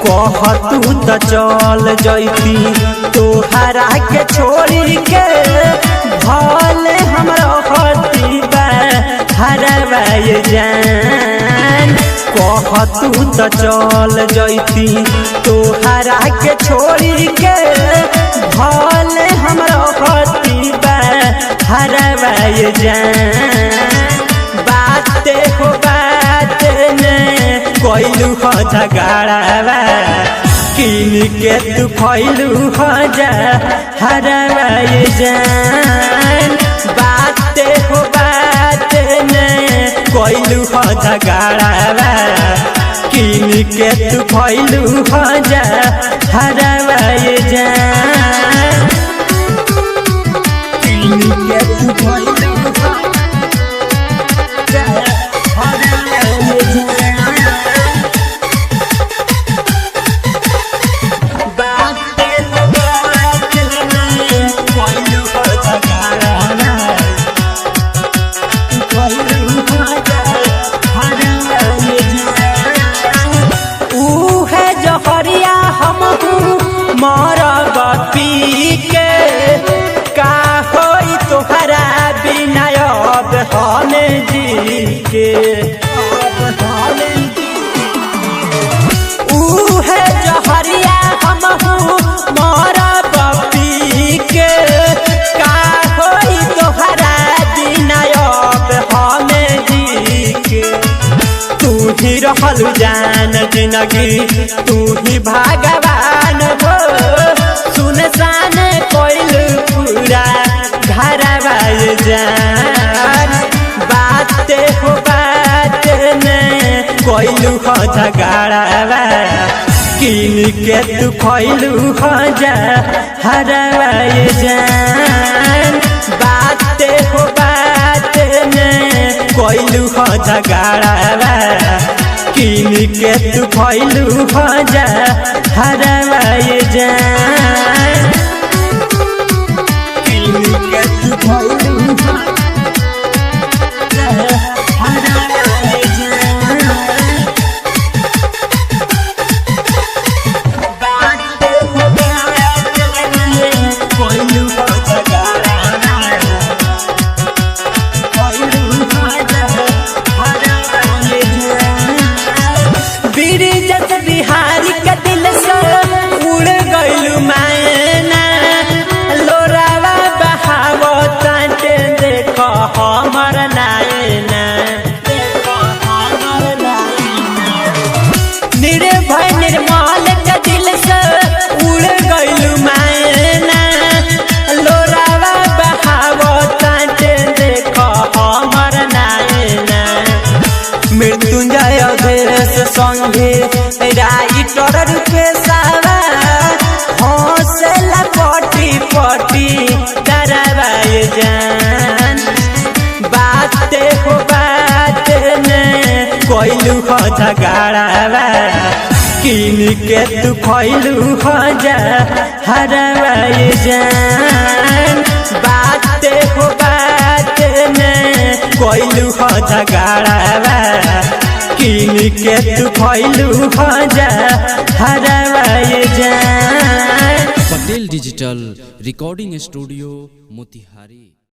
कहतू त चल जैती तोहरा के छोड़ी के भले हमरा हती हरवाए जान। कहतू त चल जैती तोहरा के छोड़ी के भले हमरा हती हरवाए जान। बाते हो बात ने कोइलू हो झगड़ावा किन के तू खोइलू हो जा हरवाए जान। बाते हो बात ने कोइलू हो झगड़ावा किन के तू खोइलू हो जा हरवाए जान। किन के तू खोइलू हो जा हरवाए जान। मरब पी के का होई तोहरा बिना अब हम जी के। उहे जहरिया हमहू मरब पी के का होई तोहरा बिना अब हम जी के। तू ही रहल जान जिंदगी तू ही भगवान हो। सुनसान कोइल पूरा घरवाए जान। बाते हो बात ने कोइलू हो झगड़ावा किन के तू खोइलू हो जा हरवाए जान। बाते हो बात ने कोइलू हो झगड़ावा किन के तू खोइलू हो जा हरवाए जान। किन के तू खोइलू हो जा हरवाए जान। बाते हो बात ने कोइलू हो झगड़ावा कोइलू हो जा हरवाए जान। बिरजत बिहारी के दिल से उड़ गइलू मैना लोरावा बहावो ताटे देखो हमर नायना। निर्भय निर्मल के दिल से उड़ गइलू मैना लोरावा बहावो ताटे देखो हमर नायना। मृत्युंजय अवधेश संगे राइटर रूपेशवा हौसला पटी पटी डरावाए जान। बाते हो बात ने कोइलू हो झगड़ावा किन के तू खोइलू हो जा हरवाए जान। बाते हो बात ने कोइलू हो झगड़ावा किन के तू खोइलू हो जा हरवाए जान। Patel digital recording studio Motihari.